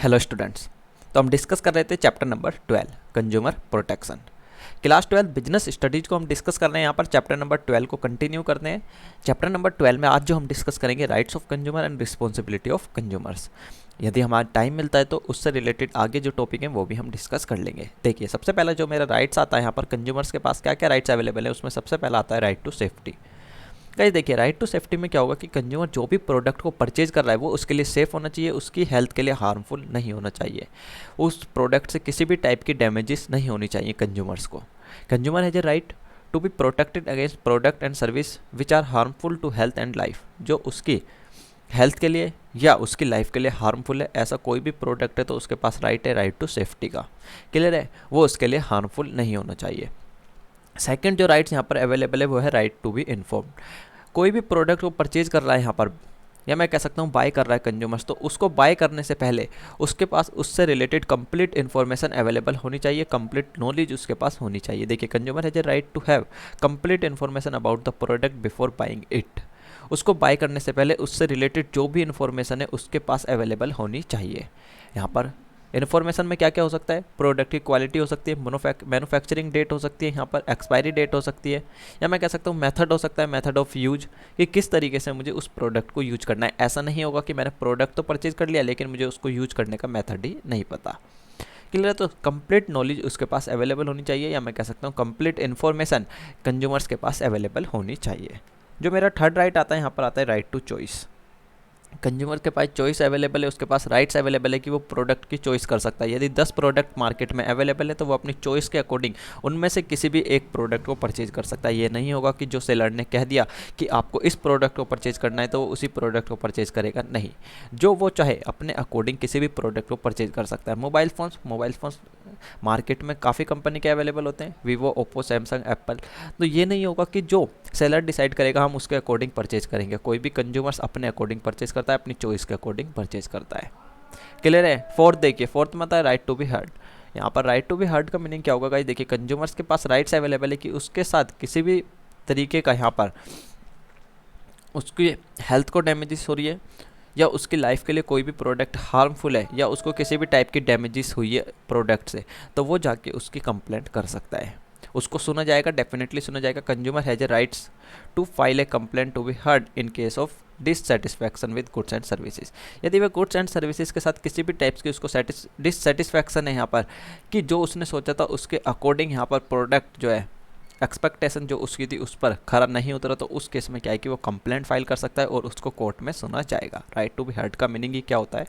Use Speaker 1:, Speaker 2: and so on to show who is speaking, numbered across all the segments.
Speaker 1: Hello students. तो हम discuss कर रहे थे chapter number 12 consumer protection. Class 12 business studies को हम डिस्कस कर रहे हैं। यहाँ पर चैप्टर नंबर 12 को कंटिन्यू करते हैं। चैप्टर नंबर 12 में आज जो हम डिस्कस करेंगे rights of consumer and responsibility of consumers. यदि हमारा टाइम मिलता है तो उससे रिलेटेड आगे जो टॉपिक है वो भी हम डिस्कस कर लेंगे। देखिए, सबसे पहला जो मेरा राइट्स आता है यहाँ पर कंज्यूमर्स के पास क्या क्या राइट्स अवेलेबल है, उसमें सबसे पहला आता है राइट टू सेफ्टी। गाइस देखिए, राइट टू सेफ्टी में क्या होगा कि कंज्यूमर जो भी प्रोडक्ट को परचेज कर रहा है वो उसके लिए सेफ होना चाहिए, उसकी हेल्थ के लिए हार्मफुल नहीं होना चाहिए, उस प्रोडक्ट से किसी भी टाइप की डैमेजेस नहीं होनी चाहिए कंज्यूमर्स को। Consumer has a right to be protected against product and service which are harmful to health and life. जो उसकी हेल्थ के लिए या उसकी लाइफ के लिए हार्मफुल है, ऐसा कोई भी प्रोडक्ट है तो उसके पास राइट है राइट टू सेफ्टी का। क्लियर है, वो उसके लिए हार्मफुल नहीं होना चाहिए। सेकंड जो राइट्स यहाँ पर अवेलेबल है वो है राइट टू बी इन्फॉर्म्ड। कोई भी प्रोडक्ट को परचेज कर रहा है यहाँ पर, या मैं कह सकता हूँ बाय कर रहा है कंज्यूमर्स, तो उसको बाय करने से पहले उसके पास उससे रिलेटेड कंप्लीट इन्फॉर्मेशन अवेलेबल होनी चाहिए, कंप्लीट नॉलेज उसके पास होनी चाहिए। देखिए, consumer has a right to have complete information about the product before buying it. उसको बाय करने से पहले उससे रिलेटेड जो भी इन्फॉर्मेशन है उसके पास अवेलेबल होनी चाहिए। यहाँ पर इन्फॉर्मेशन में क्या क्या हो सकता है, प्रोडक्ट की क्वालिटी हो सकती है, मैन्युफैक्चरिंग डेट हो सकती है, यहाँ पर एक्सपायरी डेट हो सकती है, या मैं कह सकता हूँ मेथड हो सकता है, मेथड ऑफ यूज, कि किस तरीके से मुझे उस प्रोडक्ट को यूज करना है। ऐसा नहीं होगा कि मैंने प्रोडक्ट तो परचेज कर लिया लेकिन मुझे उसको यूज करने का मेथड ही नहीं पता। क्लियर है, तो कंप्लीट नॉलेज उसके पास अवेलेबल होनी चाहिए, या मैं कह सकता हूँ कंप्लीट इन्फॉर्मेशन कंज्यूमर्स के पास अवेलेबल होनी चाहिए। जो मेरा थर्ड राइट आता है यहाँ पर आता है राइट टू चॉइस। कंज्यूमर के पास चॉइस अवेलेबल है, उसके पास राइट्स अवेलेबल है कि वो प्रोडक्ट की चॉइस कर सकता है। यदि 10 प्रोडक्ट मार्केट में अवेलेबल है तो वो अपनी चॉइस के अकॉर्डिंग उनमें से किसी भी एक प्रोडक्ट को परचेज कर सकता है। ये नहीं होगा कि जो सेलर ने कह दिया कि आपको इस प्रोडक्ट को परचेज करना है तो वो उसी प्रोडक्ट को परचेज करेगा, नहीं। जो वो चाहे अपने अकॉर्डिंग किसी भी प्रोडक्ट को परचेज कर सकता है। मोबाइल फ़ोन्स मार्केट में काफ़ी कंपनी के अवेलेबल होते हैं, वीवो, ओप्पो, सैमसंग, एप्पल। तो ये नहीं होगा कि जो सेलर डिसाइड करेगा हम उसके अकॉर्डिंग परचेज करेंगे। कोई भी कंज्यूमर्स अपने अकॉर्डिंग परचेज करता है, अपनी चॉइस के अकॉर्डिंग परचेज करता है। क्लियर है। फोर्थ देखिए, फोर्थ में आता है राइट टू बी हर्ड। यहाँ पर राइट टू बी हर्ड का मीनिंग क्या होगा गाइस, देखिए कंज्यूमर्स के पास राइट्स अवेलेबल है कि उसके साथ किसी भी तरीके का यहाँ पर उसकी हेल्थ को डैमेजेस हो रही है या उसकी लाइफ के लिए कोई भी प्रोडक्ट हार्मफुल है या उसको किसी भी टाइप की डैमेजेस हुई है प्रोडक्ट से, तो वो जाके उसकी कंप्लेंट कर सकता है। उसको सुना जाएगा, डेफिनेटली सुना जाएगा। Consumer has a rights to file a complaint to be heard in case of dissatisfaction with goods and services. यदि वह गुड्स एंड सर्विसेज के साथ किसी भी टाइप्स की उसको डिससेटिस्फैक्शन है यहाँ पर, कि जो उसने सोचा था उसके अकॉर्डिंग यहाँ पर प्रोडक्ट जो है एक्सपेक्टेशन जो उसकी थी उस पर खरा नहीं उतरा, तो उस केस में क्या है कि वो कंप्लेंट फाइल कर सकता है और उसको कोर्ट में सुना जाएगा। राइट टू बी हर्ड का मीनिंग ही क्या होता है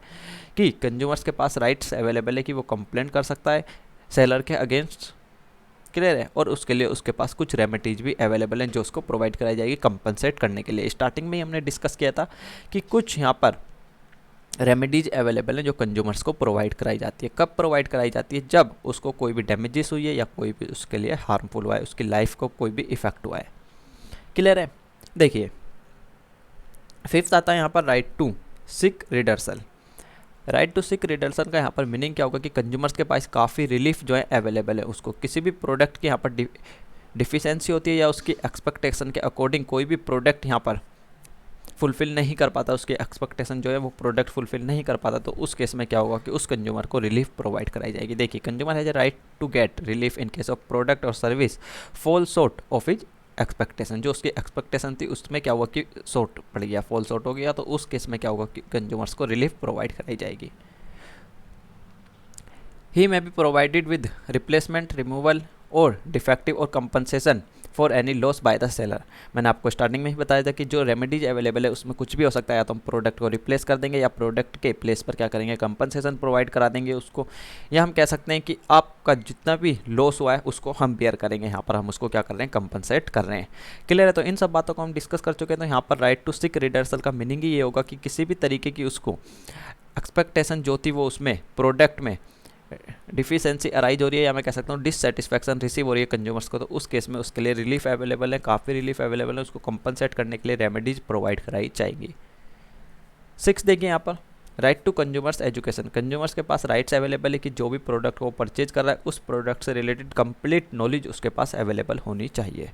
Speaker 1: कि कंज्यूमर्स के पास राइट्स अवेलेबल है कि वो कंप्लेंट कर सकता है सेलर के अगेंस्ट। क्लियर है, और उसके लिए उसके पास कुछ रेमेडीज भी अवेलेबल हैं जो उसको प्रोवाइड कराई जाएगी कंपनसेट करने के लिए। स्टार्टिंग में ही हमने डिस्कस किया था कि कुछ यहाँ पर रेमेडीज अवेलेबल हैं जो कंज्यूमर्स को प्रोवाइड कराई जाती है। कब प्रोवाइड कराई जाती है, जब उसको कोई भी डैमेजेस हुई है या कोई भी उसके लिए हार्मफुल हुआ है, उसकी लाइफ को कोई भी इफेक्ट हुआ है। क्लियर है। देखिए, फिफ्थ आता है यहाँ पर right to seek redressal. Right to seek redressal का यहाँ पर मीनिंग क्या होगा कि कंज्यूमर्स के पास काफ़ी रिलीफ जो है अवेलेबल है। उसको किसी भी प्रोडक्ट की यहाँ पर डिफिशेंसी होती है या उसकी एक्सपेक्टेशन के अकॉर्डिंग कोई भी प्रोडक्ट यहाँ पर फुलफ़िल नहीं कर पाता, उसकी एक्सपेक्टेशन जो है वो प्रोडक्ट फुलफ़िल नहीं कर पाता, तो उस केस में क्या होगा कि उस कंज्यूमर को रिलीफ प्रोवाइड कराई जाएगी। देखिए, consumer has a right to get relief in case of product और service fall short of his expectation. जो उसकी एक्सपेक्टेशन थी उसमें क्या हुआ कि शॉर्ट पड़ गया, फॉल शॉर्ट हो गया, तो उस केस में क्या होगा कि कंज्यूमर्स को रिलीफ प्रोवाइड कराई जाएगी। He may be provided with replacement, removal और डिफेक्टिव और compensation for any loss by the seller. मैंने आपको स्टार्टिंग में ही बताया था कि जो रेमेडीज अवेलेबल है उसमें कुछ भी हो सकता है, या तो हम प्रोडक्ट को रिप्लेस कर देंगे या प्रोडक्ट के प्लेस पर क्या करेंगे, कंपनसेशन प्रोवाइड करा देंगे उसको, या हम कह सकते हैं कि आपका जितना भी लॉस हुआ है उसको हम बेयर करेंगे। यहाँ पर हम उसको क्या कर रहे हैं, कंपनसेट कर रहे हैं। क्लियर है, तो इन सब बातों को हम डिस्कस कर चुके हैं। तो यहाँ पर राइट टू सिक रिडर्सल का मीनिंग ही ये होगा कि किसी भी तरीके की उसको एक्सपेक्टेशन जो थी वो उसमें प्रोडक्ट में डिफिशेंसी अराइज हो रही है, या मैं कह सकता हूँ डिससेटिस्फैक्शन रिसीव हो रही है कंज्यूमर्स को, तो उस केस में उसके लिए रिलीफ अवेलेबल है, काफ़ी रिलीफ अवेलेबल है। उसको कंपनसेट करने के लिए रेमेडीज प्रोवाइड कराई जाएंगी। 6 देखिए यहाँ पर right to consumers education. Consumers के पास राइट्स अवेलेबल है कि जो भी प्रोडक्ट वो परचेज कर रहा है उस प्रोडक्ट से रिलेटेड कंप्लीट नॉलेज उसके पास अवेलेबल होनी चाहिए।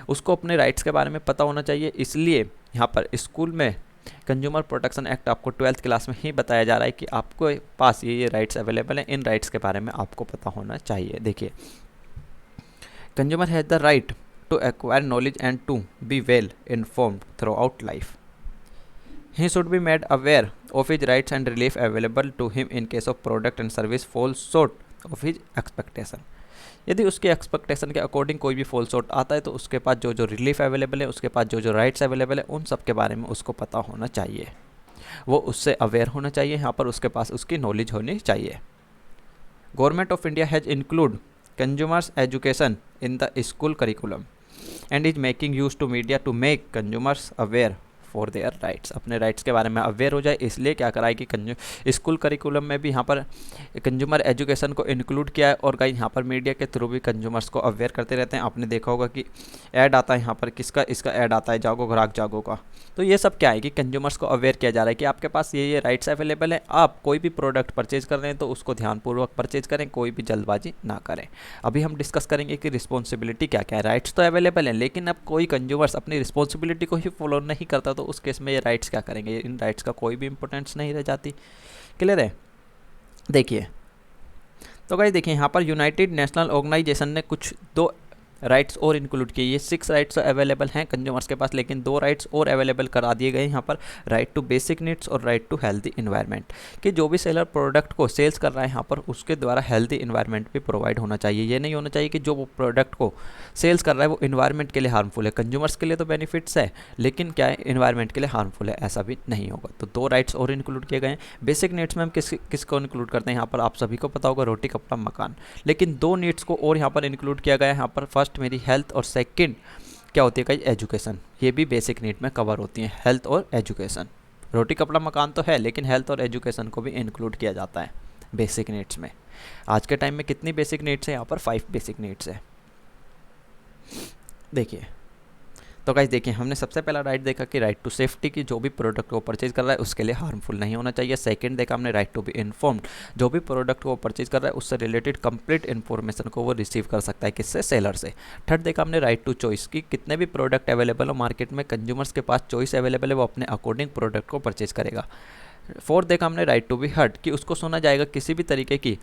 Speaker 1: उसको अपने राइट्स के बारे में पता होना चाहिए, इसलिए यहाँ पर स्कूल में कंज्यूमर प्रोटेक्शन एक्ट आपको 12th क्लास में ही बताया जा रहा है कि आपको पास ये राइट्स अवेलेबल हैं, इन राइट्स के बारे में आपको पता होना चाहिए। देखिए, consumer has the right to acquire knowledge and to be well informed throughout life. He should be made aware of his rights and relief available to him in case of product and service falls short of his expectation। यदि उसके expectation के according कोई भी fall short आता है तो उसके पास जो जो रिलीफ अवेलेबल है, उसके पास जो जो राइट्स अवेलेबल है, उन सब के बारे में उसको पता होना चाहिए, वो उससे अवेयर होना चाहिए, यहाँ पर उसके पास उसकी नॉलेज होनी चाहिए। Government of India has include consumers education in the school curriculum and is making use to media to make consumers aware for their rights. अपने राइट्स के बारे में अवेयर हो जाए, इसलिए क्या करा है कि स्कूल करिकुलम में भी यहाँ पर कंज्यूमर एजुकेशन को इंक्लूड किया है, और कहीं यहाँ पर मीडिया के थ्रू भी कंज्यूमर्स को अवेयर करते रहते हैं। आपने देखा होगा कि ऐड आता है यहाँ पर, किसका, इसका ऐड आता है, जागो ग्राहक जागो का। तो ये सब क्या है कि कंज्यूमर्स को अवेयर किया जा रहा है कि आपके पास ये राइट्स अवेलेबल है, आप कोई भी प्रोडक्ट परचेज कर रहे हैं तो उसको ध्यानपूर्वक परचेज करें, कोई भी जल्दबाजी ना करें। अभी हम डिस्कस करेंगे कि रिस्पॉन्सिबिलिटी क्या क्या है। राइट्स तो अवेलेबल हैं, लेकिन अब कोई कंज्यूमर्स अपनी रिस्पॉन्सिबिलिटी को ही फॉलो नहीं करता तो उस केस में ये राइट्स क्या करेंगे, इन राइट्स का कोई भी इंपॉर्टेंस नहीं रह जाती। क्लियर है? देखिए, तो गाइस देखिए, यहाँ पर यूनाइटेड नेशनल ऑर्गेनाइजेशन ने कुछ 2 राइट्स और इंक्लूड किए। ये 6 राइट्स अवेलेबल हैं कंज्यूमर्स के पास, लेकिन 2 राइट्स और अवेलेबल करा दिए गए यहाँ पर, राइट टू बेसिक नीड्स और राइट टू हेल्दी इन्वायरमेंट। कि जो भी सेलर प्रोडक्ट को सेल्स कर रहा है यहाँ पर, उसके द्वारा हेल्दी इन्वायरमेंट भी प्रोवाइड होना चाहिए। ये नहीं होना चाहिए कि जो वो प्रोडक्ट को सेल्स कर रहा है वो इन्वायरमेंट के लिए हार्मफुल है। कंज्यूमर्स के लिए तो बेनिफिट्स है, लेकिन क्या है, इन्वायरमेंट के लिए हार्मफुल है, ऐसा भी नहीं होगा। तो 2 राइट्स और इंक्लूड किए गए हैं। बेसिक नीड्स में हम किसको इंक्लूड करते हैं यहाँ पर, आप सभी को पता होगा, रोटी कपड़ा मकान। लेकिन 2 नीड्स को और यहाँ पर इंक्लूड किया गया है। यहाँ पर फर्स्ट मेरी हेल्थ और सेकंड क्या होती है कहीं, एजुकेशन। ये भी बेसिक नीड में कवर होती हैं, हेल्थ और एजुकेशन। रोटी कपड़ा मकान तो है, लेकिन हेल्थ और एजुकेशन को भी इंक्लूड किया जाता है बेसिक नीड्स में। आज के टाइम में कितनी बेसिक नीड्स है यहाँ पर, 5 बेसिक नीड्स है। देखिए, तो गाइस देखिए, हमने सबसे पहला राइट देखा कि राइट टू सेफ्टी, की जो भी प्रोडक्ट को परचेज कर रहा है उसके लिए हार्मफुल नहीं होना चाहिए। सेकंड देखा हमने राइट टू बी इन्फॉर्म्ड, जो भी प्रोडक्ट को परचेज कर रहा है उससे रिलेटेड कंप्लीट इन्फॉर्मेशन को वो रिसीव कर सकता है, किससे, सेलर से। थर्ड देखा हमने राइट टू चॉइस, की कितने भी प्रोडक्ट अवेलेबल हो मार्केट में, कंज्यूमर्स के पास चॉइस अवेलेबल है, वो अपने अकॉर्डिंग प्रोडक्ट को परचेज करेगा। फोर्थ देखा हमने राइट टू बी हर्ट, कि उसको सुना जाएगा, किसी भी तरीके की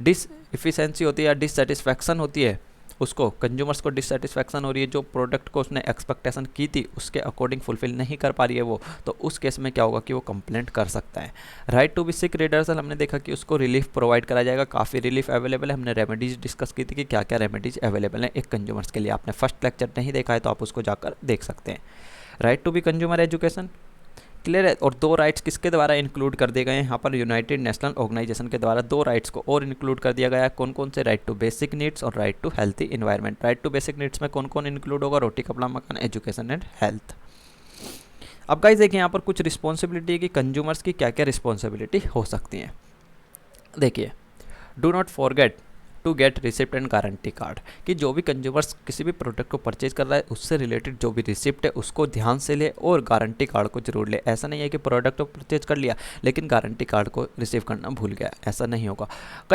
Speaker 1: डिसएफिशिएंसी होती है या डिससेटिस्फैक्शन होती है, उसको कंज्यूमर्स को डिससेटिस्फैक्शन हो रही है, जो प्रोडक्ट को उसने एक्सपेक्टेशन की थी उसके अकॉर्डिंग फुलफिल नहीं कर पा रही है वो, तो उस केस में क्या होगा कि वो कंप्लेंट कर सकता है। Right to be seek redressal, हमने देखा कि उसको रिलीफ प्रोवाइड करा जाएगा, काफ़ी रिलीफ अवेलेबल है। हमने रेमेडीज डिस्कस की थी कि क्या क्या रेमेडीज अवेलेबल हैं एक कंज्यूमर्स के लिए। आपने फर्स्ट लेक्चर नहीं देखा है तो आप उसको जाकर देख सकते हैं। Right to be consumer education, clear है। और 2 राइट्स किसके द्वारा इंक्लूड कर दिए गए हैं यहाँ पर, यूनाइटेड नेशनल ऑर्गेनाइजेशन के द्वारा 2 राइट्स को और इंक्लूड कर दिया गया है। कौन कौन से, राइट टू बेसिक नीड्स और right to healthy environment. Right to basic needs में कौन कौन इंक्लूड होगा, रोटी कपड़ा मकान, एजुकेशन एंड हेल्थ। अब गाइस देखिए, यहाँ पर कुछ रिस्पॉन्सिबिलिटी है कि कंज्यूमर्स की क्या क्या रिस्पॉन्सिबिलिटी हो सकती हैं। देखिए, do not forget to get receipt and guarantee card, कि जो भी कंज्यूमर्स किसी भी प्रोडक्ट को परचेज कर रहा है उससे रिलेटेड जो भी रिसिप्ट है उसको ध्यान से ले और गारंटी कार्ड को जरूर ले। ऐसा नहीं है कि प्रोडक्ट को परचेज कर लिया लेकिन गारंटी कार्ड को रिसीव करना भूल गया, ऐसा नहीं होगा।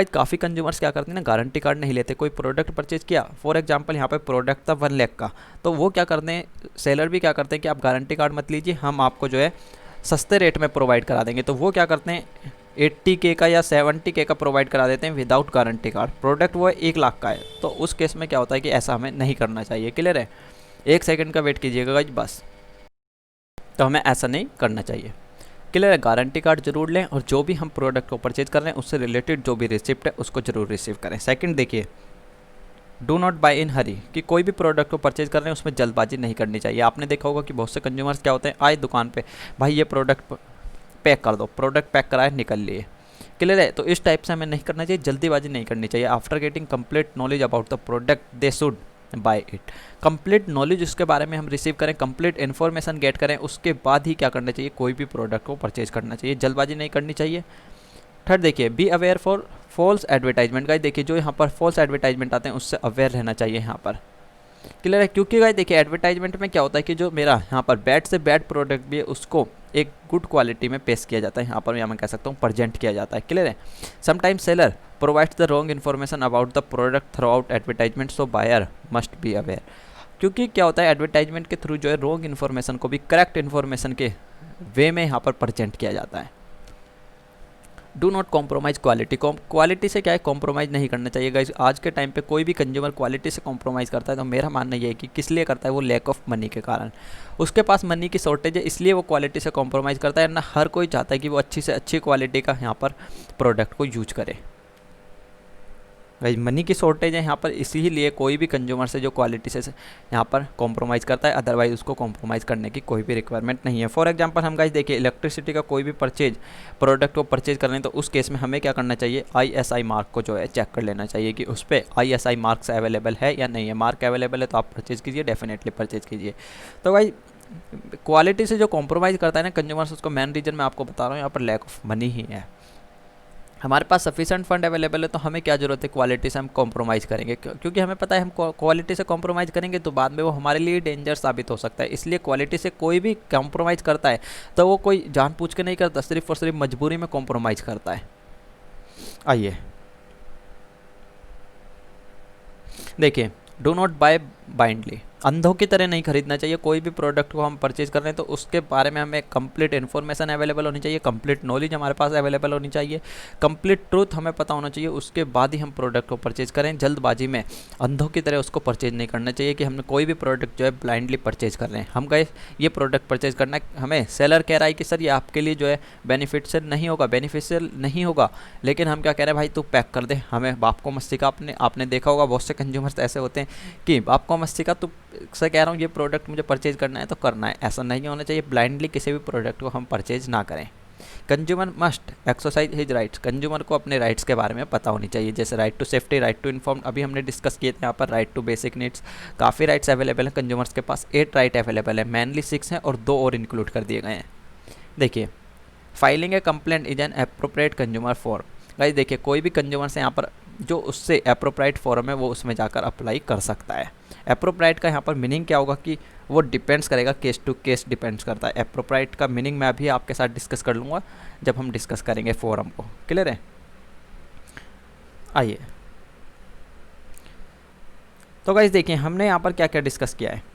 Speaker 1: काफ़ी कंज्यूमर्स क्या करते हैं ना, गारंटी कार्ड नहीं लेते। कोई प्रोडक्ट परचेज किया, फॉर एग्जाम्पल यहाँ पर प्रोडक्ट था 1 लाख का, तो वो क्या करते हैं, सेलर भी क्या करते हैं कि आप गारंटी कार्ड मत लीजिए, हम आपको जो है सस्ते रेट में प्रोवाइड करा देंगे। तो वो क्या करते हैं, 80K का या 70K का प्रोवाइड करा देते हैं विदाउट गारंटी कार्ड। प्रोडक्ट वो 1 लाख का है, तो उस केस में क्या होता है कि ऐसा हमें नहीं करना चाहिए। क्लियर है? 1 सेकंड का वेट कीजिएगा गाइस बस, तो हमें ऐसा नहीं करना चाहिए। क्लियर है? गारंटी कार्ड जरूर लें और जो भी हम प्रोडक्ट को परचेज कर रहे हैं उससे रिलेटेड जो भी रिसिप्ट है उसको जरूर रिसीव करें। सेकंड देखिए, डू नॉट बाय इन हरी, कि कोई भी प्रोडक्ट को परचेज कर रहे हैं उसमें जल्दबाजी नहीं करनी चाहिए। आपने देखा होगा कि बहुत से कंज्यूमर्स क्या होते हैं, आए दुकान पे, भाई ये प्रोडक्ट पैक कर दो, प्रोडक्ट पैक कराए निकल लिए। क्लियर है? तो इस टाइप से हमें नहीं करना चाहिए, जल्दीबाजी नहीं करनी चाहिए। After getting complete knowledge about the product they should buy it, complete knowledge उसके बारे में हम रिसीव करें, कंप्लीट इन्फॉर्मेशन गेट करें, उसके बाद ही क्या करना चाहिए, कोई भी प्रोडक्ट को परचेज करना चाहिए, जल्दबाजी नहीं करनी चाहिए। थर्ड देखिए, be aware for false advertisement. Guys देखिए, जो यहाँ पर फॉल्स एडवर्टाइजमेंट आते हैं उससे अवेयर रहना चाहिए यहाँ पर। क्लियर है? क्योंकि गाइस देखिए, एडवर्टाइजमेंट में क्या होता है कि जो मेरा यहाँ पर बैड से बैड प्रोडक्ट भी है उसको एक गुड क्वालिटी में पेश किया जाता है, यहाँ पर मैं कह सकता हूँ प्रेजेंट किया जाता है। क्लियर है? Sometimes seller provides the wrong information about the product throughout advertisement, so buyer must be aware. क्योंकि क्या होता है, एडवर्टाइजमेंट के थ्रू जो है रॉन्ग इन्फॉर्मेशन को भी करेक्ट इन्फॉर्मेशन के वे में यहाँ पर प्रेजेंट किया जाता है। Do not compromise quality, quality से क्या है, कॉम्प्रोमाइज़ नहीं करना चाहिए गाइस। आज के टाइम पे कोई भी कंज्यूमर क्वालिटी से कॉम्प्रोमाइज़ करता है तो मेरा मानना ये है कि किस लिए करता है, वो लैक ऑफ मनी के कारण। उसके पास मनी की शॉर्टेज है, इसलिए वो क्वालिटी से कॉम्प्रोमाइज़ करता है। ना हर कोई चाहता है कि वो अच्छी से अच्छी क्वालिटी का यहाँ पर प्रोडक्ट को यूज करे। भाई मनी की शॉर्टेज है यहाँ पर, इसीलिए कोई भी कंज्यूमर से जो क्वालिटी से यहाँ पर कॉम्प्रोमाइज़ करता है, अदरवाइज उसको कॉम्प्रोमाइज़ करने की कोई भी रिक्वायरमेंट नहीं है। फॉर एग्जांपल हम गाइस देखिए, इलेक्ट्रिसिटी का कोई भी प्रोडक्ट को परचेज कर रहे हैं तो उस केस में हमें क्या करना चाहिए, ISI मार्क को जो है चेक कर लेना चाहिए कि उस पर ISI मार्क्स अवेलेबल है या नहीं है। मार्क अवेलेबल है तो आप परचेज कीजिए, डेफिनेटली परचेज कीजिए। तो भाई क्वालिटी से जो कॉम्प्रोमाइज़ करता है ना कंज्यूमर्स, उसको मेन रीजन मैं आपको बता रहा हूँ यहाँ पर लैक ऑफ मनी ही है। हमारे पास सफिशेंट फंड अवेलेबल है तो हमें क्या जरूरत है, क्वालिटी से हम कॉम्प्रोमाइज़ करेंगे, क्योंकि हमें पता है हम क्वालिटी से कॉम्प्रोमाइज़ करेंगे तो बाद में वो हमारे लिए डेंजर साबित हो सकता है। इसलिए क्वालिटी से कोई भी कॉम्प्रोमाइज़ करता है तो वो कोई जानबूझ के नहीं करता, सिर्फ और सिर्फ मजबूरी में कॉम्प्रोमाइज़ करता है। आइए देखिए, डू नॉट बाय बाइंडली, अंधों की तरह नहीं खरीदना चाहिए। कोई भी प्रोडक्ट को हम परचेज कर रहे हैं तो उसके बारे में हमें कंप्लीट इन्फॉर्मेशन अवेलेबल होनी चाहिए, कंप्लीट नॉलेज हमारे पास अवेलेबल होनी चाहिए, कंप्लीट ट्रूथ हमें पता होना चाहिए, उसके बाद ही हम प्रोडक्ट को परचेज करें। जल्दबाजी में अंधों की तरह उसको परचेज नहीं करना चाहिए कि हमने कोई भी प्रोडक्ट जो है ब्लाइंडली परचेज कर रहे हैं। हम गए ये प्रोडक्ट परचेज करना है, हमें सेलर कह रहा है कि सर ये आपके लिए जो है बेनिफिशियल नहीं होगा, लेकिन हम क्या कह रहे हैं, भाई तू पैक कर दे, हमें बाप को मस्ती का। आपने देखा होगा बहुत से कंज्यूमर्स ऐसे होते हैं कि बाप को मस्ती का, तू से कह रहा हूँ ये प्रोडक्ट मुझे परचेज करना है तो करना है। ऐसा नहीं होना चाहिए, ब्लाइंडली किसी भी प्रोडक्ट को हम परचेज ना करें। Consumer must exercise his rights, consumer को अपने राइट्स के बारे में पता होनी चाहिए, जैसे right to safety, right to inform, अभी हमने डिस्कस किए थे यहाँ पर। राइट टू बेसिक नीड्स, काफ़ी राइट्स अवेलेबल हैं कंज्यूमर्स के पास, 8 राइट अवेलेबल है, मेनली 6 हैं और 2 और इंक्लूड कर दिए गए हैं। देखिए, filing A complaint is an appropriate consumer form. Guys देखिए, कोई भी कंज्यूमर से यहाँ पर जो उससे एप्रोप्राइट फॉर्म है वो उसमें जाकर अप्लाई कर सकता है। एप्रोप्राइट का यहाँ पर मीनिंग क्या होगा कि वो डिपेंड्स करेगा, केस टू केस डिपेंड्स करता है। एप्रोप्राइट का मीनिंग मैं अभी आपके साथ डिस्कस कर लूँगा जब हम डिस्कस करेंगे फॉर्म को। क्लियर है? आइए तो गाइस देखिए, हमने यहाँ पर क्या क्या डिस्कस किया है।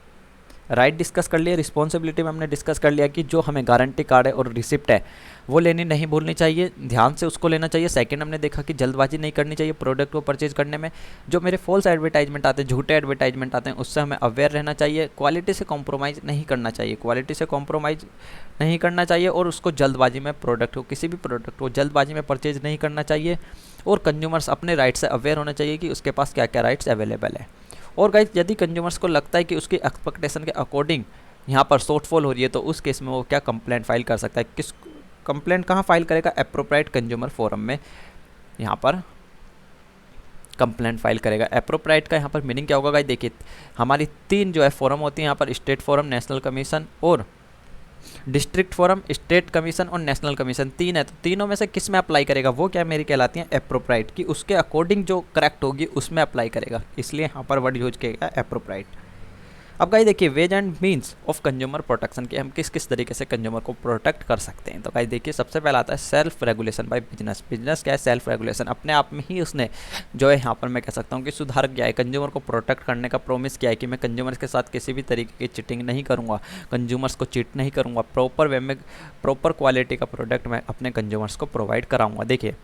Speaker 1: राइट डिस्कस कर लिया, रिस्पॉन्सिबिलिटी में हमने डिस्कस कर लिया कि जो हमें गारंटी कार्ड है और रिसिप्ट है वो लेनी नहीं भूलनी चाहिए, ध्यान से उसको लेना चाहिए। सेकंड, हमने देखा कि जल्दबाजी नहीं करनी चाहिए प्रोडक्ट को परचेज करने में। जो मेरे फॉल्स एडवर्टाइजमेंट आते हैं, झूठे एडवर्टाइजमेंट आते हैं, उससे हमें अवेयर रहना चाहिए। क्वालिटी से कॉम्प्रोमाइज़ नहीं करना चाहिए, क्वालिटी से कॉम्प्रोमाइज़ नहीं करना चाहिए, और उसको जल्दबाजी में प्रोडक्ट को, किसी भी प्रोडक्ट को जल्दबाजी में परचेज नहीं करना चाहिए। और कंज्यूमर्स अपने राइट से अवेयर होना चाहिए कि उसके पास क्या क्या राइट्स अवेलेबल है। और गाइस, यदि कंज्यूमर्स को लगता है कि उसकी एक्सपेक्टेशन के अकॉर्डिंग यहाँ पर शॉर्टफॉल हो रही है तो उस केस में वो क्या कंप्लेंट फाइल कर सकता है। किस कंप्लेंट कहाँ फाइल करेगा? एप्रोप्राइट कंज्यूमर फोरम में यहाँ पर कंप्लेंट फाइल करेगा। एप्रोप्राइट का यहाँ पर मीनिंग क्या होगा गाइस? देखिए, हमारी 3 जो है फोरम होती है यहाँ पर, स्टेट फोरम, नेशनल कमीशन और डिस्ट्रिक्ट फोरम। स्टेट कमीशन और नेशनल कमीशन 3 है, तो तीनों में से किस में अप्लाई करेगा? वो क्या मेरी कहलाती हैं एप्रोप्राइट, की उसके अकॉर्डिंग जो करेक्ट होगी उसमें अप्लाई करेगा, इसलिए यहाँ पर वर्ड यूज किया गया एप्रोप्राइट। अब गाइस देखिए, ways and means of consumer protection, कि हम किस किस तरीके से कंज्यूमर को प्रोटेक्ट कर सकते हैं। तो गाइस देखिए, सबसे पहला आता है self regulation by business. Business क्या है? सेल्फ रेगुलेशन, अपने आप में ही उसने जो है यहाँ पर मैं कह सकता हूँ कि सुधार किया है, कंज्यूमर को प्रोटेक्ट करने का प्रॉमिस किया है कि मैं कंज्यूमर्स के साथ किसी भी तरीके की चीटिंग नहीं करूँगा, कंज्यूमर्स को चीट नहीं करूँगा, प्रॉपर वे में प्रॉपर क्वालिटी का प्रोडक्ट मैं अपने कंज्यूमर्स को प्रोवाइड कराऊँगा। देखिए,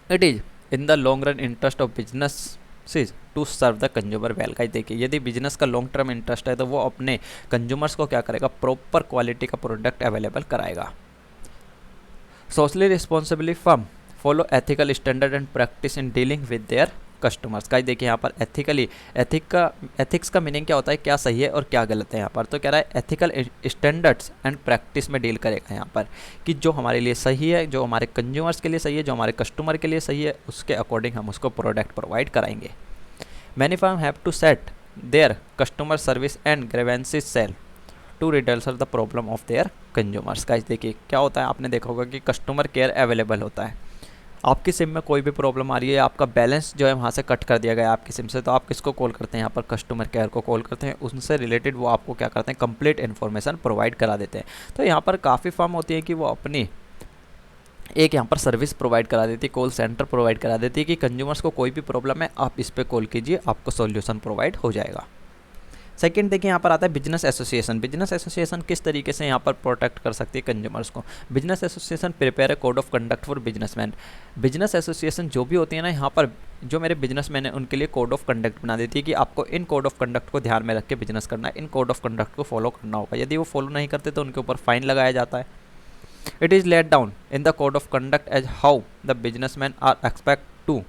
Speaker 1: it is in the long run interest of business to serve the consumer well. Guys देखिए, यदि बिजनेस का लॉन्ग टर्म इंटरेस्ट है तो वो अपने कंज्यूमर्स को क्या करेगा? प्रॉपर क्वालिटी का प्रोडक्ट अवेलेबल कराएगा। Socially responsibly firm follow ethical standard and practice in dealing with their customers. Guys देखिए, यहाँ पर एथिक्स का मीनिंग क्या होता है? क्या सही है और क्या गलत है। यहाँ पर तो कह रहा है एथिकल स्टैंडर्ड्स एंड प्रैक्टिस में डील करेगा यहाँ पर, कि जो हमारे लिए सही है, जो हमारे कंज्यूमर्स के लिए सही है, जो हमारे कस्टमर के लिए सही है, उसके अकॉर्डिंग हम उसको प्रोडक्ट प्रोवाइड कराएंगे। Many firm have to set their customer service and grievances cell to redressal the problem of their consumers. Guys देखिए, क्या होता है, आपने देखा होगा कि कस्टमर केयर अवेलेबल होता है। आपकी सिम में कोई भी प्रॉब्लम आ रही है, आपका बैलेंस जो है वहाँ से कट कर दिया गया है आपकी सिम से, तो आप किसको कॉल करते हैं? यहाँ पर कस्टमर केयर को कॉल करते हैं। उनसे रिलेटेड वो आपको क्या करते हैं? कंप्लीट इन्फॉर्मेशन प्रोवाइड करा देते हैं। तो यहाँ पर काफ़ी फर्म होती है कि वो अपनी एक यहाँ पर सर्विस प्रोवाइड करा देती है, कॉल सेंटर प्रोवाइड करा देती है कि कंज्यूमर्स को कोई भी प्रॉब्लम है, आप इस पर कॉल कीजिए, आपको सॉल्यूशन प्रोवाइड हो जाएगा। सेकंड देखिए यहाँ पर आता है बिजनेस एसोसिएशन। बिजनेस एसोसिएशन किस तरीके से यहाँ पर प्रोटेक्ट कर सकती है कंज्यूमर्स को। Business association prepare a code of conduct for businessman. Business association जो भी होती है ना, यहाँ पर जो मेरे बिजनेसमैन है उनके लिए कोड ऑफ कंडक्ट बना देती है कि आपको इन कोड ऑफ कंडक्ट को ध्यान में रख के बिजनेस करना है, इन कोड ऑफ कंडक्ट को फॉलो करना होगा। यदि वो फॉलो नहीं करते तो उनके ऊपर फाइन लगाया जाता है। It is laid down in the code of conduct as how the businessman are expect to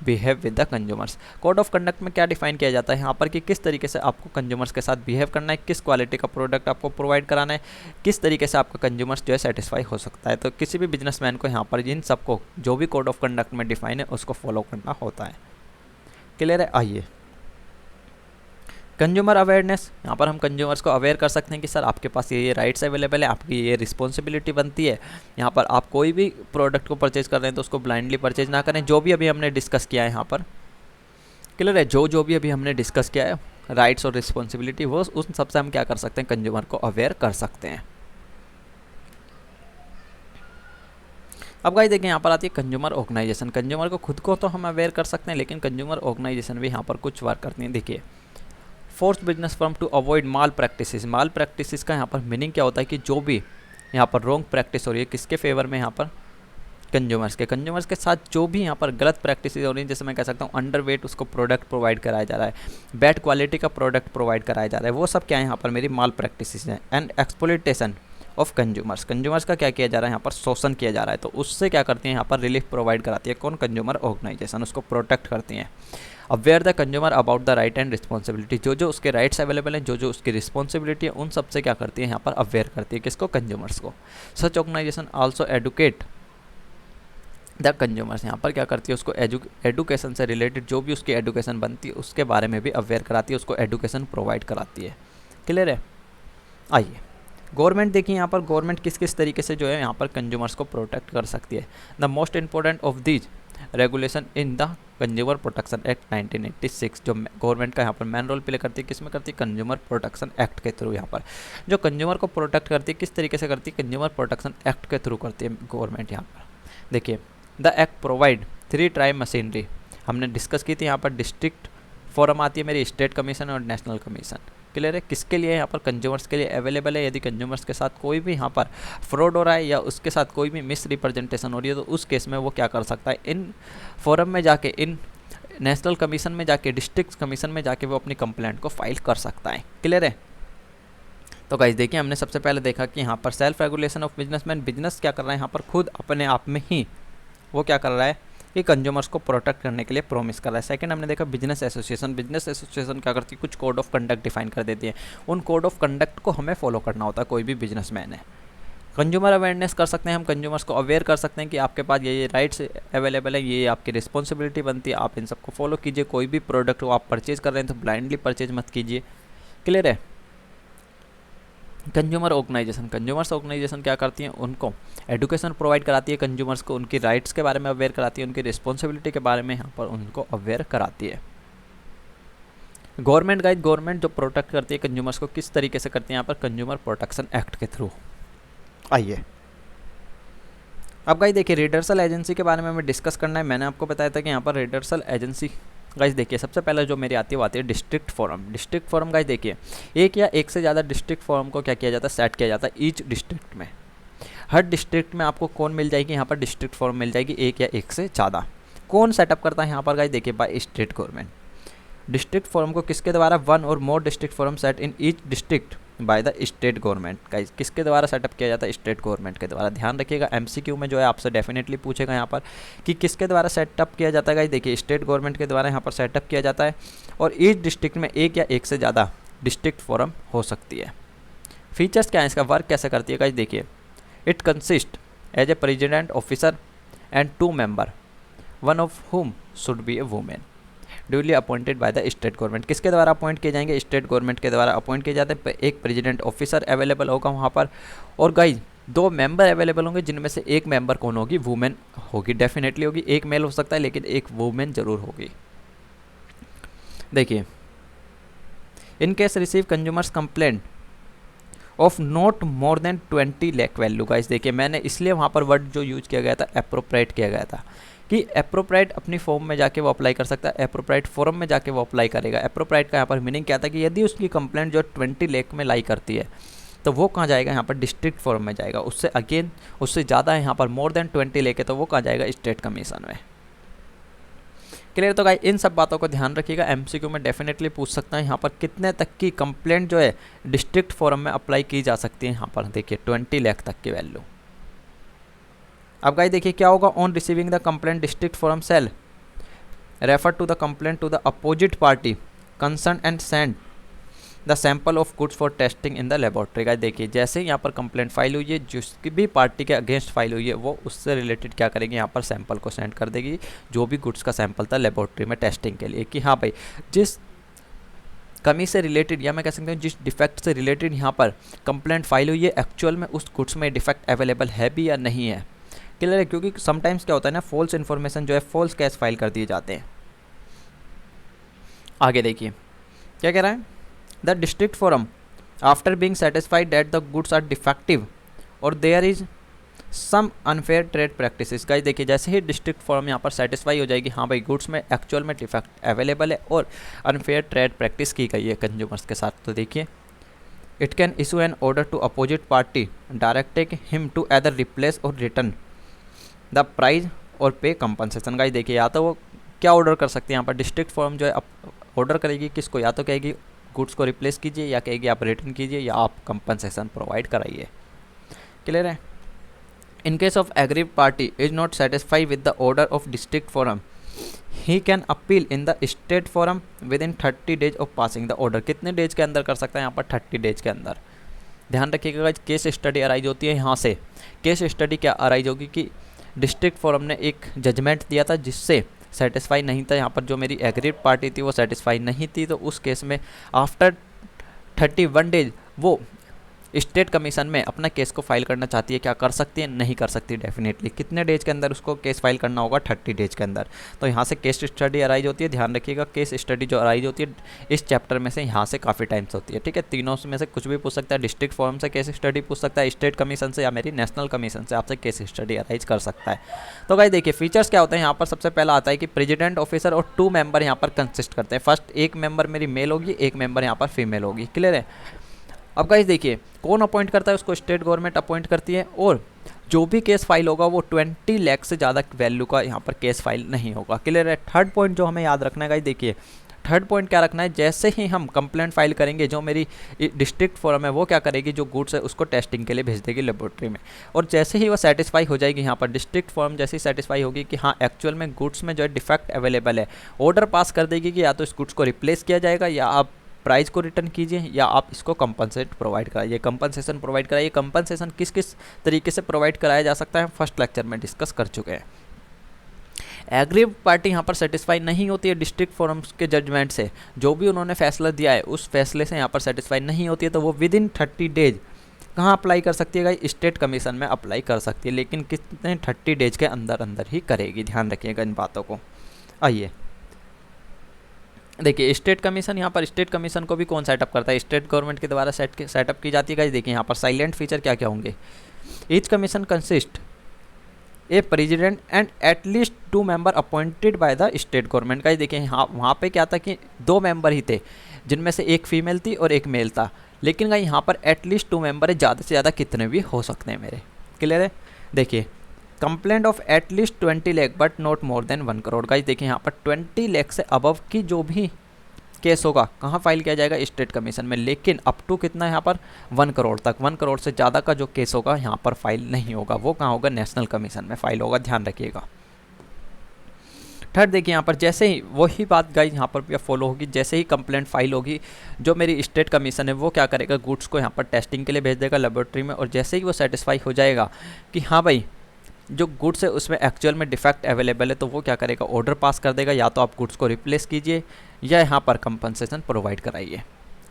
Speaker 1: behave with the consumers. Code of conduct में क्या डिफाइन किया जाता है यहाँ पर कि किस तरीके से आपको कंज्यूमर्स के साथ बिहेव करना है, किस क्वालिटी का प्रोडक्ट आपको प्रोवाइड कराना है, किस तरीके से आपका कंज्यूमर्स जो है सेटिस्फाई हो सकता है। तो किसी भी बिजनेसमैन को यहाँ पर इन सबको जो भी कोड ऑफ कंडक्ट में डिफाइन है उसको फॉलो करना होता है। क्लियर है। आइए कंज्यूमर अवेयरनेस, यहाँ पर हम कंज्यूमर्स को अवेयर कर सकते हैं कि सर आपके पास ये राइट्स अवेलेबल है, आपकी ये रिस्पॉन्सिबिलिटी बनती है। यहाँ पर आप कोई भी प्रोडक्ट को परचेज कर रहे हैं तो उसको ब्लाइंडली परचेज ना करें। जो भी अभी हमने डिस्कस किया है यहाँ पर, क्लियर है, जो भी अभी हमने डिस्कस किया है राइट्स और रिस्पॉन्सिबिलिटी, वो उन सबसे हम क्या कर सकते हैं, कंज्यूमर को अवेयर कर सकते हैं। अब गाइस देखिए यहाँ पर आती है कंज्यूमर ऑर्गेनाइजेशन। कंज्यूमर को खुद को तो हम अवेयर कर सकते हैं, लेकिन कंज्यूमर ऑर्गेनाइजेशन भी यहाँ पर कुछ वर्क करती हैं। देखिए, force business firm to avoid malpractices. Malpractices का यहाँ पर मीनिंग क्या होता है कि जो भी यहाँ पर रॉन्ग प्रैक्टिस हो रही है, किसके फेवर में, यहाँ पर कंज्यूमर्स के साथ जो भी यहाँ पर गलत प्रैक्टिस हो रही है, जैसे मैं कह सकता हूँ अंडर वेट उसको प्रोडक्ट प्रोवाइड कराया जा रहा है, बैड क्वालिटी का प्रोडक्ट प्रोवाइड कराया जा रहा है, वो सब क्या है यहाँ पर मेरी माल प्रैक्टिसेस हैं। एंड एक्सप्लॉइटेशन ऑफ कंज्यूमर्स का क्या किया जा रहा है, यहाँ पर शोषण किया जा रहा है। तो उससे क्या करती हैं, यहाँ पर रिलीफ प्रोवाइड कराती है कौन, कंज्यूमर ऑर्गेनाइजेशन, उसको प्रोटेक्ट करती हैं। Aware the consumer about the right and responsibility, जो उसके राइट्स अवेलेबल हैं, जो उसकी रिस्पॉन्सिबिलिटी है, उन सबसे क्या करती है यहाँ पर अवेयर करती है, किसको, कंज्यूमर्स को। Such organisation also educate the consumers, यहाँ पर क्या करती है, उसको एडुकेशन से रिलेटेड जो भी उसकी एडुकेशन बनती है उसके बारे में भी अवेयर कराती है, उसको एडुकेशन प्रोवाइड कराती है। क्लियर है। आइए गवर्नमेंट देखिए, यहाँ पर गवर्नमेंट किस किस तरीके से जो है यहाँ पर कंज्यूमर्स को प्रोटेक्ट कर सकती है। The most important of these regulation in the consumer protection act 1986, जो गवर्नमेंट का यहाँ पर मेन रोल प्ले करती है, किस में करती है, कंज्यूमर प्रोटेक्शन एक्ट के थ्रू। यहाँ पर जो कंज्यूमर को प्रोटेक्ट करती है किस तरीके से करती है, कंज्यूमर प्रोटेक्शन एक्ट के थ्रू करती है गवर्नमेंट। यहाँ पर देखिए, the act provide 3 type machinery, हमने डिस्कस की थी। यहाँ पर डिस्ट्रिक्ट फोरम आती है मेरी, स्टेट कमीशन और नेशनल कमीशन। क्लियर है। किसके लिए, यहाँ पर कंज्यूमर्स के लिए अवेलेबल है। यदि कंज्यूमर्स के साथ कोई भी यहाँ पर फ्रॉड हो रहा है या उसके साथ कोई भी मिस रिप्रेजेंटेशन हो रही है, तो उस केस में वो क्या कर सकता है, इन फोरम में जाके, इन नेशनल कमीशन में जाके, डिस्ट्रिक्ट कमीशन में जाके वो अपनी कंप्लेंट को फाइल कर सकता है। क्लियर है। तो गाइस देखिए, हमने सबसे पहले देखा कि यहाँ पर self regulation of businessman, business क्या कर रहा है यहाँ पर, खुद अपने आप में ही वो क्या कर रहा है कि कंज्यूमर्स को प्रोटेक्ट करने के लिए प्रॉमिस कर रहा है। सेकंड हमने देखा बिजनेस एसोसिएशन। बिजनेस एसोसिएशन क्या करती है, कुछ कोड ऑफ कंडक्ट डिफाइन कर देती है, उन कोड ऑफ कंडक्ट को हमें फॉलो करना होता है, कोई भी बिजनेसमैन है। कंज्यूमर अवेयरनेस कर सकते हैं हम, कंज्यूमर्स को अवेयर कर सकते हैं कि आपके पास ये राइट्स अवेलेबल है, ये आपकी रिस्पॉन्सिबिलिटी बनती है, आप इन सबको फॉलो कीजिए। कोई भी प्रोडक्ट को आप परचेज कर रहे हैं तो ब्लाइंडली परचेज मत कीजिए। क्लियर है। कंज्यूमर ऑर्गेनाइजेशन क्या करती हैं, उनको एडुकेशन प्रोवाइड कराती है, कंज्यूमर्स को उनकी राइट्स के बारे में अवेयर कराती है, उनकी रिस्पॉन्सिबिलिटी के बारे में यहाँ पर उनको अवेयर कराती है। गवर्नमेंट जो प्रोटेक्ट करती है कंज्यूमर्स को किस तरीके से करती है, यहाँ पर कंज्यूमर प्रोटेक्शन एक्ट के थ्रू। आइए अब गाइस देखिए, रिडर्सल एजेंसी के बारे में हमें डिस्कस करना है। मैंने आपको बताया था कि यहाँ पर रिडर्सल एजेंसी गाइस देखिए, सबसे पहले जो मेरी आती है वो आती है डिस्ट्रिक्ट फोरम। गाइस देखिए, एक या एक से ज़्यादा डिस्ट्रिक्ट फोरम को क्या किया जाता है, सेट किया जाता है ईच डिस्ट्रिक्ट में। हर डिस्ट्रिक्ट में आपको कौन मिल जाएगी, यहाँ पर डिस्ट्रिक्ट फोरम मिल जाएगी, एक या एक से ज़्यादा। कौन सेटअप करता है यहाँ पर गाइस देखिए, by state government. District forum को किसके द्वारा, 1 और more district forum set in each district by the state government. Guys किसके द्वारा सेटअप किया जाता है, स्टेट गवर्नमेंट के द्वारा। ध्यान रखिएगा, एमसीक्यू में जो है आपसे डेफिनेटली पूछेगा यहाँ पर कि किसके द्वारा सेटअप किया जाता है। गाइस देखिए, स्टेट गवर्नमेंट के द्वारा यहाँ पर सेटअप किया जाता है, और ईच डिस्ट्रिक्ट में एक या एक से ज़्यादा डिस्ट्रिक्ट फोरम हो सकती है। फीचर्स क्या है, इसका वर्क कैसे करती है गाइस देखिए, it consist as a president officer and 2 member, one of whom should be a women, duly appointed by the state government. किसके द्वारा अपॉइंट किए जाएंगे, स्टेट गवर्नमेंट के द्वारा अपॉइंट किए जाते हैं। एक प्रेसिडेंट ऑफिसर अवेलेबल होगा वहाँ पर, और गाइस 2 मेंबर अवेलेबल होंगे, जिनमें से एक मेंबर कौन होगी, वुमेन होगी, डेफिनेटली होगी। एक मेल हो सकता है लेकिन एक वुमेन जरूर होगी। देखिए, in case receive consumers complaint of not more than 20 lakh value. Guys देखिए, मैंने इसलिए वहाँ पर वर्ड जो यूज किया गया था, अप्रोप्रिएट किया गया था कि एप्रोप्राइट अपनी फॉर्म में जाके वो अप्लाई कर सकता है, एप्रोप्राइट फोरम में जाके वो अप्लाई करेगा। एप्रोप्राइट का यहाँ पर मीनिंग क्या था कि यदि उसकी कंप्लेंट जो 20 लाख में लाई करती है तो वो कहाँ जाएगा, यहाँ पर डिस्ट्रिक्ट फोरम में जाएगा। उससे अगेन उससे ज़्यादा है यहाँ पर मोर देन 20 लाख है तो वो कहाँ जाएगा, स्टेट कमीशन में। क्लियर? तो गाइस इन सब बातों को ध्यान रखिएगा, एमसीक्यू में डेफिनेटली पूछ सकता है यहाँ पर कितने तक की कंप्लेंट जो है डिस्ट्रिक्ट फोरम में अप्लाई की जा सकती है। यहाँ पर देखिए 20 लाख तक की वैल्यू। अब गाइस देखिए क्या होगा, on receiving the complaint district forum shall refer to the complaint to the opposite party concern and send the sample of goods for testing in the laboratory. Guys देखिए जैसे ही यहाँ पर कंप्लेंट फाइल हुई है, जिसकी भी पार्टी के against file हुई है वो उससे रिलेटेड क्या करेंगे, यहाँ पर सैंपल को सेंड कर देगी, जो भी गुड्स का सैंपल था लेबोरेटरी में टेस्टिंग के लिए, कि हाँ भाई जिस कमी से रिलेटेड या मैं कह सकता हूँ जिस डिफेक्ट से रिलेटेड यहाँ पर कंप्लेंट फाइल हुई है एक्चुअल में उस गुड्स में डिफेक्ट अवेलेबल है भी या नहीं है। क्लियर है? क्योंकि समटाइम्स क्या होता है ना, फॉल्स इन्फॉर्मेशन जो है फॉल्स केस फाइल कर दिए जाते हैं। आगे देखिए क्या कह रहा है, the district forum after being satisfied that the goods are defective और there is some unfair trade practices. Guys देखिए जैसे ही डिस्ट्रिक्ट फोरम यहाँ पर सेटिस्फाई हो जाएगी, हाँ भाई गुड्स में एक्चुअल में डिफेक्ट अवेलेबल है और अनफेयर ट्रेड प्रैक्टिस की गई है कंज्यूमर्स के साथ, तो देखिए it can issue an order to opposite party directing him to either replace or return the price or pay compensation. Guys देखिए या तो वो क्या ऑर्डर कर सकते हैं, यहाँ पर डिस्ट्रिक्ट फोरम जो है ऑर्डर करेगी किसको, या तो कहेगी गुड्स को रिप्लेस कीजिए या कहेगी आप रिटर्न कीजिए या आप कंपनसेशन प्रोवाइड कराइए। क्लियर है? इन case of aggrieve party is not satisfied with the order of district forum he can appeal in the state forum with in 30 days of passing the order. कितने days के अंदर कर सकता है, यहाँ पर 30 डेज के अंदर। ध्यान रखिएगा केस स्टडी अराइज होती है यहाँ से। केस स्टडी क्या अराइज होगी कि डिस्ट्रिक्ट फोरम ने एक जजमेंट दिया था जिससे सेटिस्फाई नहीं था, यहाँ पर जो मेरी एग्रीड पार्टी थी वो सेटिस्फाई नहीं थी, तो उस केस में आफ्टर 31 डेज वो स्टेट कमीशन में अपना केस को फाइल करना चाहती है। क्या कर सकती है? नहीं कर सकती डेफिनेटली। कितने डेज के अंदर उसको केस फाइल करना होगा? 30 डेज के अंदर। तो यहाँ से केस स्टडी अराइज होती है। ध्यान रखिएगा केस स्टडी जो अराइज होती है इस चैप्टर में से यहाँ से काफ़ी टाइम्स होती है। ठीक है, तीनों में से कुछ भी पूछ सकता है, डिस्ट्रिक्ट फोरम से केस स्टडी पूछ सकता है, स्टेट कमीशन से या मेरी नेशनल कमीशन से आपसे केस स्टडी अराइज कर सकता है। तो गाइस देखिए फीचर्स क्या होते हैं यहाँ पर। सबसे पहला आता है कि प्रेसिडेंट ऑफिसर और 2 मेंबर यहाँ पर कंसिस्ट करते हैं। फर्स्ट एक मेंबर मेरी मेल होगी, एक मेंबर यहाँ पर फीमेल होगी। क्लियर है? अब गाइस देखिए कौन अपॉइंट करता है, उसको स्टेट गवर्नमेंट अपॉइंट करती है, और जो भी केस फाइल होगा वो 20 लाख से ज़्यादा वैल्यू का यहाँ पर केस फाइल नहीं होगा। क्लियर है? थर्ड पॉइंट जो हमें याद रखना है गाइस, देखिए थर्ड पॉइंट क्या रखना है, जैसे ही हम कंप्लेंट फाइल करेंगे जो मेरी डिस्ट्रिक्ट फोरम है वो क्या करेगी, जो गुड्स है उसको टेस्टिंग के लिए भेज देगी लेबोरेटरी में, और जैसे ही वो सेटिस्फाई हो जाएगी यहाँ पर डिस्ट्रिक्ट फोरम जैसे ही सेटिस्फाई होगी कि हाँ एक्चुअल में गुड्स में जो है डिफेक्ट अवेलेबल है, ऑर्डर पास कर देगी कि या तो इस गुड्स को रिप्लेस किया जाएगा या आप प्राइस को रिटर्न कीजिए या आप इसको कंपनसेट प्रोवाइड कराइए, कंपनसेशन प्रोवाइड कराइए। कंपनसेशन किस किस तरीके से प्रोवाइड कराया जा सकता है फर्स्ट लेक्चर में डिस्कस कर चुके हैं। एग्रीव पार्टी यहाँ पर सेटिस्फाई नहीं होती है डिस्ट्रिक्ट फोरम्स के जजमेंट से, जो भी उन्होंने फैसला दिया है उस फैसले से यहाँ पर सेटिस्फाई नहीं होती है, तो वो विद इन 30 डेज कहाँ अप्लाई कर सकती है, स्टेट कमीशन में अप्लाई कर सकती है, लेकिन कितने 30 डेज के अंदर अंदर ही करेगी। ध्यान रखिएगा इन बातों को। आइए देखिए स्टेट कमीशन, यहाँ पर स्टेट कमीशन को भी कौन सेटअप करता है, स्टेट गवर्नमेंट के द्वारा सेटअप की जाती है। गाइस देखिए यहाँ पर साइलेंट फीचर क्या क्या होंगे, each commission consist A president and at least 2 member appointed by the state government. Guys देखिए यहाँ वहाँ पे क्या था कि 2 मेंबर ही थे जिनमें से एक फीमेल थी और एक मेल था, लेकिन गाइस यहाँ पर एटलीस्ट 2 मेंबर है, ज़्यादा से ज़्यादा कितने भी हो सकते हैं मेरे। क्लियर है? देखिए complaint of at least 20 lakh but not more than 1 crore. Guys देखिए यहाँ पर 20 लाख से अबव की जो भी केस होगा कहाँ फाइल किया जाएगा, स्टेट कमीशन में, लेकिन अप टू कितना यहाँ पर 1 करोड़ तक, 1 करोड़ से ज़्यादा का जो केस होगा यहाँ पर फाइल नहीं होगा, वो कहाँ होगा, नेशनल कमीशन में फाइल होगा। ध्यान रखिएगा। थर्ड देखिए यहाँ पर जैसे ही वही बात गाइस यहाँ पर फॉलो होगी, जैसे ही कंप्लेंट फाइल होगी जो मेरी स्टेट कमीशन है वो क्या करेगा, गुड्स को यहाँ पर टेस्टिंग के लिए भेज देगा लेबोरेटरी में, और जैसे ही वो सेटिस्फाई हो जाएगा कि हाँ भाई जो गुड्स है उसमें एक्चुअल में डिफेक्ट अवेलेबल है, तो वो क्या करेगा, ऑर्डर पास कर देगा, या तो आप गुड्स को रिप्लेस कीजिए या यहाँ पर कंपनसेशन प्रोवाइड कराइए।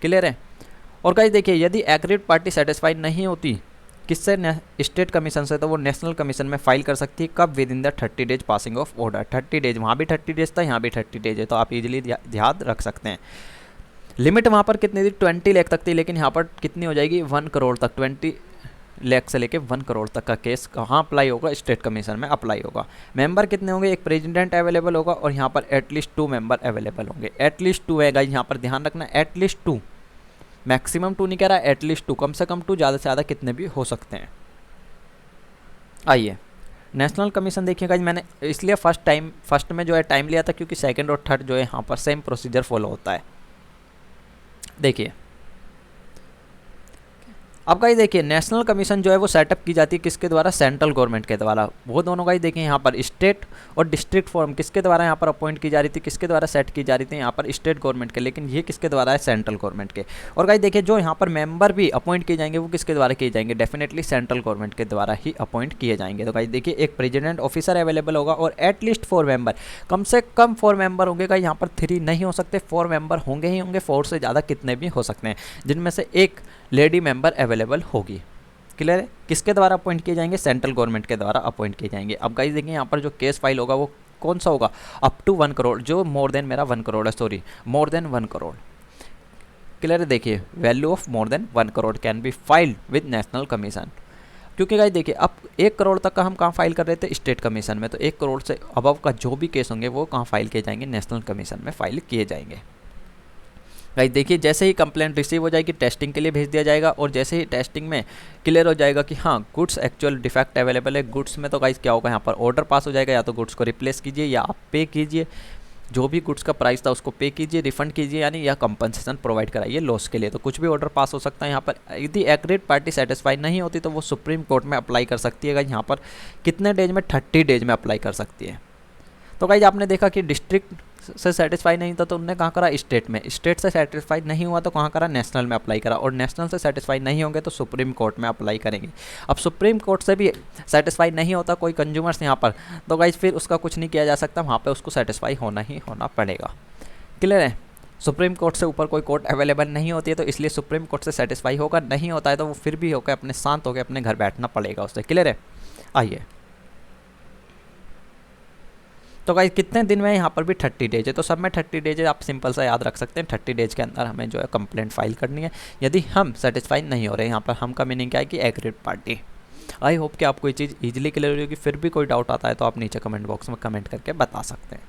Speaker 1: क्लियर है? और गाइस देखिए यदि एग्रीड पार्टी सेटिस्फाइड नहीं होती किससे, स्टेट कमीशन से, तो वो नेशनल कमीशन में फाइल कर सकती है। कब? With in the 30 days passing of order. 30 days, वहाँ भी 30 डेज था, यहाँ भी 30 डेज है, तो आप इजीली ध्यान रख सकते हैं। लिमिट वहाँ पर कितनी थी, 20 लाख तक थी, लेकिन यहाँ पर कितनी हो जाएगी, 1 करोड़ तक, लाख से लेके 1 करोड़ तक का केस कहाँ अप्लाई होगा, स्टेट कमीशन में अप्लाई होगा। मेंबर कितने होंगे, एक प्रेसिडेंट अवेलेबल होगा और यहाँ पर एटलीस्ट 2 मेंबर अवेलेबल होंगे। एटलीस्ट 2 है गाइस, यहाँ पर ध्यान रखना, एटलीस्ट 2, मैक्सिमम 2 नहीं कह रहा, एटलीस्ट 2, कम से कम 2, ज़्यादा से ज़्यादा कितने भी हो सकते हैं। आइए नेशनल कमीशन देखिए गाइस, मैंने इसलिए फर्स्ट में जो है टाइम लिया था क्योंकि सेकंड और थर्ड जो है यहाँ पर सेम प्रोसीजर फॉलो होता है। देखिए अब गाइस देखिए नेशनल कमीशन जो है वो सेटअप की जाती है किसके द्वारा, सेंट्रल गवर्नमेंट के द्वारा। वो दोनों गाइस देखिए यहाँ पर स्टेट और डिस्ट्रिक्ट फॉर्म किसके द्वारा यहाँ पर अपॉइंट की जा रही थी, किसके द्वारा सेट की जा रही थी, यहाँ पर स्टेट गवर्नमेंट के, लेकिन ये किसके द्वारा है, सेंट्रल गवर्नमेंट के। और गाइस देखिए जो यहाँ पर मेंबर भी अपॉइंट किए जाएंगे वो किसके द्वारा किए जाएंगे, डेफिनेटली सेंट्रल गवर्नमेंट के द्वारा ही अपॉइंट किए जाएंगे। तो गाइस देखिए एक प्रेसिडेंट ऑफिसर अवेलेबल होगा और एटलीस्ट 4 मेंबर, कम से कम 4 मेंबर होंगे गाइस, यहाँ पर 3 नहीं हो सकते, 4 मेंबर होंगे ही होंगे, 4 से ज़्यादा कितने भी हो सकते हैं, जिनमें से एक लेडी मेंबर अवेलेबल होगी। क्लियर है, किसके द्वारा अपॉइंट किए जाएंगे, सेंट्रल गवर्नमेंट के द्वारा अपॉइंट किए जाएंगे। अब गाइस देखिए यहाँ पर जो केस फाइल होगा वो कौन सा होगा, अप टू 1 करोड़, जो मोर देन मेरा 1 करोड़ है, sorry more than 1 crore. Clear है, देखिए value of more than 1 crore can be filed with national commission. क्योंकि गाइस देखिए अब 1 करोड़ तक का हम कहाँ फाइल कर रहे थे, स्टेट कमीशन में, तो 1 करोड़ से अबव का जो भी केस होंगे वो कहाँ फाइल किए जाएंगे, नेशनल कमीशन में फाइल किए जाएंगे। गाइस देखिए जैसे ही कंप्लेंट रिसीव हो जाएगी टेस्टिंग के लिए भेज दिया जाएगा, और जैसे ही टेस्टिंग में क्लियर हो जाएगा कि हाँ गुड्स एक्चुअल डिफेक्ट अवेलेबल है गुड्स में, तो गाइस क्या होगा, यहाँ पर ऑर्डर पास हो जाएगा, या तो गुड्स को रिप्लेस कीजिए या आप पे कीजिए, जो भी गुड्स का प्राइस था उसको पे कीजिए, रिफंड कीजिए, यानी या कंपनसेशन प्रोवाइड कराइए लॉस के लिए। तो कुछ भी ऑर्डर पास हो सकता है यहाँ पर। यदि एग्रीड पार्टी सेटिस्फाई नहीं होती तो वो सुप्रीम कोर्ट में अप्लाई कर सकती है। यहाँ पर कितने डेज में, 30 डेज में अप्लाई कर सकती है। तो गाइस आपने देखा कि डिस्ट्रिक्ट से सेटिस्फाई नहीं था तो उन्होंने कहाँ करा, स्टेट में, स्टेट से सेटिस्फाई नहीं हुआ तो कहाँ करा, नेशनल में अप्लाई करा, और नेशनल से सेटिस्फाई नहीं होंगे तो सुप्रीम कोर्ट में अप्लाई करेंगे। अब सुप्रीम कोर्ट से भी सेटिस्फाई नहीं होता कोई कंज्यूमर्स यहाँ पर, तो गाइस फिर उसका कुछ नहीं किया जा सकता, वहाँ पे उसको सेटिस्फाई होना ही होना पड़ेगा। क्लियर है, सुप्रीम कोर्ट से ऊपर कोई कोर्ट अवेलेबल नहीं होती है, तो इसलिए सुप्रीम कोर्ट से सेटिस्फाई होगा, नहीं होता है तो वो फिर भी होकर अपने शांत होकर अपने घर बैठना पड़ेगा उससे। क्लियर है, आइए तो गाइस कितने दिन में, यहाँ पर भी 30 डेज है, तो सब में 30 डेज है, आप सिंपल सा याद रख सकते हैं। 30 डेज के अंदर हमें जो है कंप्लेंट फाइल करनी है यदि हम सेटिस्फाई नहीं हो रहे। यहाँ पर हम का मीनिंग क्या है कि एग्रीड पार्टी। आई होप कि आपको ये चीज़ ईजिली क्लियर होगी। फिर भी कोई डाउट आता है तो आप नीचे कमेंट बॉक्स में कमेंट करके बता सकते हैं।